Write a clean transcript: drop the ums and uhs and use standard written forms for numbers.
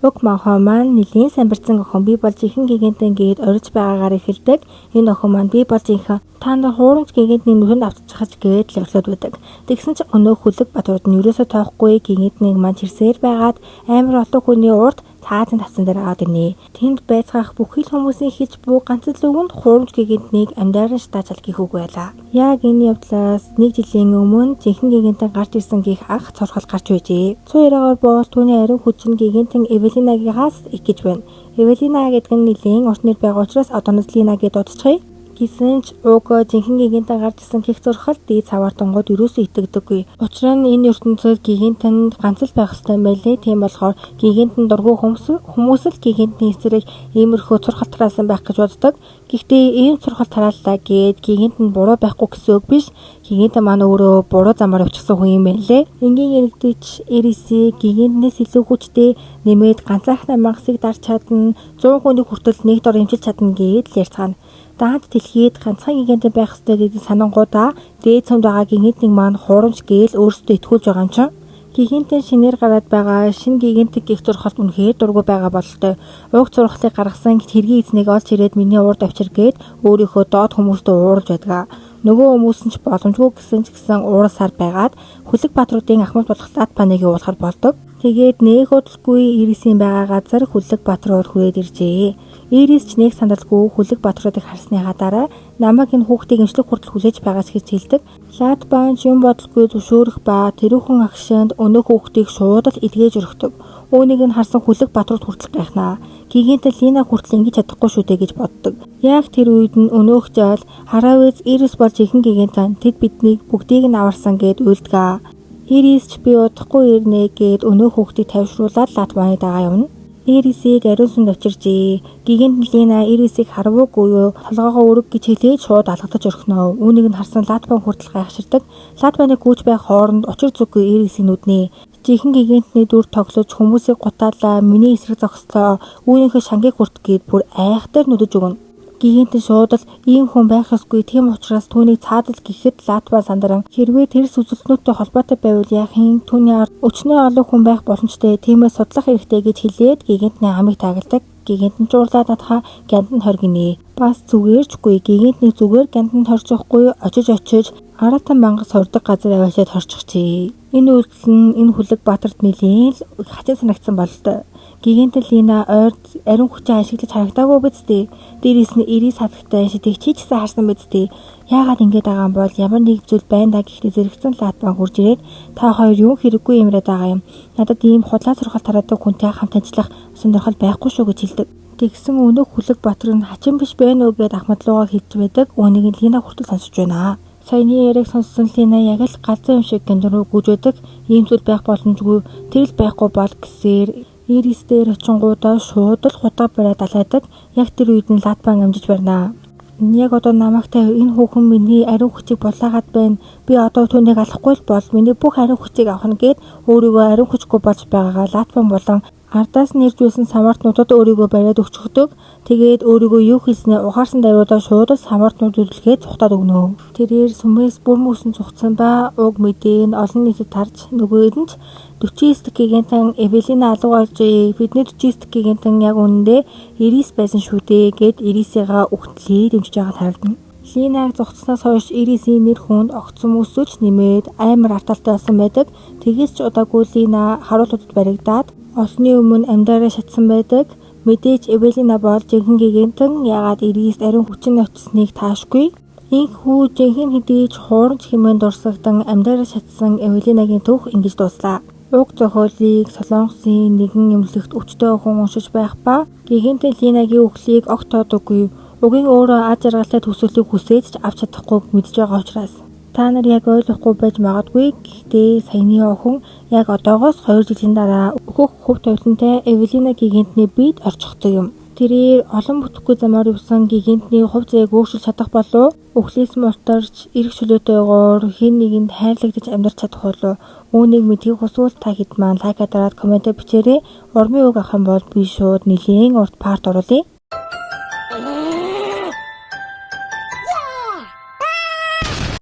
Уг манхоо маань нэлийн самбирцсан охин би болж ихэн гигантэн гээд орж байгаагаар эхэлдэг. Энэ охин маань би болж ихэн та нар хуурамч гигантний нүрэнд автчихаж гээд лавлаад байдаг. Тэгсэн ч өнөөх хүлэг батрууд нь ерөөсөө тоохгүй гигантнийг маань чирсээр байгаад амар олон хүний урд цаазын тавцан дээр аваад ирнэ. Тэнд байцгаах бүхий л хүмүүсийн хийж буй ганц л үгэнд хуурамч гигантнийг амьдаар нь шатааж алхих үг байлаа. Яг энэ явдлаас нэг жилийн өмнө жинхэнэ гигантэн гарч ирсэн гих ах цорхол гарч байжээ. 190-аар бол түүний ариун хүчин гигантэн Эвелинагаас их гэж байна. Эвелина гэдэг нь нэлийн урт нэр байгаа учраас одооноос Лина гэж дуудчихъя. Гэсэн ч уг жинхэнэ гигантэн гарч ирсэн гих зурхал дээд цаваартангууд ерөөсөө итгэдэггүй. Учир нь энэ ертөнцид гигантэн ганц л байх ёстой юм байлээ. Тийм болохоор гигантэн дургүй хүмүүс л гигантний эсрэг иймэрхүү зурхал тараасан байх гэж боддог. Гэхдээ ийм зурхал тарааллаа гээд гигантэн буруу байхгүй гэсэн үг биш. Гигантэн маань өөрөө буруу замаар явчихсан хүн юм байлээ. Энгийн иргэдэж Ириси гигантнээс илүү хүчтэй нэмээд ганцаархнаа мангасыг дарж чадна, 100 хүнийг хүртэл нэг дор эмчилж чадна гээд л ярьцгаана. Даад дэлхийд ганцхан гигантэн байх ёстой гэдэг санангуудаа дээд цөмд байгаа гигантнийг маань хуурамч гээл өөрсдөө итгүүлж байгаа юм чинь. Гигантэн шинээр гараад байгаа шинэ гигантик гих зурхалт үнэхээр дургүй байгаа бололтой. Уг зурхлыг гаргасан хэргийн эзнийг олж ирээд миний урд авчир гээд өөрийнхөө доод хүмүүстээ уурж байдаг. Нөгөө хүмүүс нь ч боломжгүй гэсэн уурсаар байгаад хүлэг баатруудын ахмад болох Латпаныг уулахар болдог. Тэгээд нэг удалгүй Ирисийн байгаа газар хүлэг баатрууд хүрээд иржээ. Ирис ч нэг сандалгүй хүлэг баатруудыг харсныхаа дараа намайг энэ хүүхдийг эмчлэг хүртэл хүлээж байгаа ч гэж хэлдэг. Латпан юм бодолгүй зөвшөөрөх ба тэрүүхэн агшинд өнөө хүүхдийг шууд л эдгэж өргөдөг. Үүнийг нь харсан хүлэг баатрууд хүртэл гайхнаа. Гигантэн Лина хүртэл ингэж чадахгүй шүү дээ гэж боддог. Яг тэр үед нь өнөөх жаал хараавэз Ирис болж ихэн гигантэн тэд биднийг бүгдийг нь аварсан гэд уйлдгаа. Ирис ч би удахгүй ирнэ гэд өнөө хүүхдийг тавьшруулаад Латпаны дагаа явна. Ирисийг ариун сүнд очиржээ. Гигантэн Лина Ирисийг харвуугүй юу толгоогоо өрг гэж хэлээд шууд алгадаж орхиноо. Үүнийг нь харсан Латпан хүртэл гайхширдаг. Латпаны гүйж байх хооронд очир зүггүй Ирисийн нүднээ жинхэнэ гигантны дүр тоглож хүмүүсийг гутаалаа, миний эсрэг зогслоо, үүнийхээ шангийг хүрт гээд бүр айхтар нүдэж өгнө. Гигантэн шууд л ийм хүн байх ёсгүй, тийм учраас түүнийг цаадал гэхэд Латпан сандран хэрвээ тэр сүзэлтнүүдтэй холбоотой байвал яах юм, түүний ард өчнөө олон хүн байх боломжтой, тиймээс судлах хэрэгтэй гэж хэлээд гигантны амийг таагалдаг. Гигантэн жуурлаад надхаа гянданд хоргинэ. Бас зүгээрчгүй гигантны зүгээр гянданд хорчихгүй очиж аратан мангас хордог газар аваашаад хорчихжээ. Энэ үйлдэл нь энэ хүлэг баатрт нэлийн хачин санагдсан бололтой. Гигантэн Лина ойрд ариун хүчээ ашиглаж харагдаагүй биз дээ. Дээрээс нь Ирис хатагтай шидэг чийчсэн харсан биз дээ. Яагаад ингэж байгаа юм бол ямар нэг зүйл байна да гэхдээ зэрэгцэн Латпан хурж ирээд та хоёр юу хэрэггүй юмраад байгаа юм. Надад ийм худлаа сургал тараадаг хүнтэй хамт ажиллах сонирхол байхгүй шүү гэж хэлдэг. Тэгсэн өнөө хүлэг баатар нь хачин биш байна уу гэд ахмадлуугаа хэлж байдаг. Үүнийг Лина хүртэл сонсож байна. Саяны яриаг сонссон Лина яг л галзуу юм шиг гэндрүү гүйж байдаг. Ийм зүйл байх боломжгүй. Тэр л байхгүй бол гэсээр Ирис дээр очингуудаа шууд л хутга бариад алаадаг. Яг тэр үед нь Латпан амжиж барина. Яг одоо намайгтай энэ хүүхэн миний ариун хүчийг булаагаад байна. Би одоо түүнийг алахгүй л бол миний бүх ариун хүчийг авах нь гэд өөрийгөө ариун хүчгүй болж байгаагаа Латпан болон ардаас нэрж байсан самартнуудад өөрийгөө бариад өчгдөг. Тэгээд өөрийгөө юу хийснээ ухаарсан даруйдаа шууд самартнууд үлдгээд цухтаад өгнө. Тэрээр сүмээс бүр мөсөн цухсан ба уг мэдээг олон нийтэд тарж нөгөөд нь 49 гигантэн Эвелина алуу олжээ. Бидний 49 гигантэн яг үнэндээ Ирис байсан шүү дээ гэд Ирисийгаа үхтлээ дэмжиж байгааг харагдана. Линаг зогцсноос хойш Ирисийн нэр хүнд огцом өсөж нэмээд амар арталтай болсон байдаг. Тэгээс ч удаагүй Лина харуултуудад баригдаад олонний өмнө амьдараа шатсан байдаг. Мэдээж Эвелина бол жинхэнэ гигантэн яагаад Ирис ариун хүчин очсныг таашгүй. Инхүү жинхэнэ хэдийж хуурамч хэмээн дурсагдан амьдараа шатсан Эвелинагийн түүх ингэж дууслаа. Уг зохиолыг Солонгосын нэгэн эмнэлэгт өвчтөе хүн уншиж байх ба гигантэн Линагийн үхлийг огт тоодоггүй. Угийн өөрөө аз жаргалтай төсөөллийг хүсэж ч авч чадахгүй мэдж байгаа учраас та нар яг ойлгохгүй байж магадгүй. Гэхдээ саяны охин яг одоогоос 2 жилийн дараа өөхөх хөв тавилантай Эвелина гигантны биед орчихдог юм. Тэрээр олон бүтэхгүй замаар явсан гигантны хувь зээг өөрчилж чадах болов өхлөөс мултарч эрх чөлөөтэйгээр хэн нэгэнд хайрлагдаж амьдарч чадах болов. Үүнийг мэдхийг хүсвэл та хэд маань лайк дараад комент бичээрэй. Урмын үг авах юм бол би шууд нэлийн урт парт оруулъя.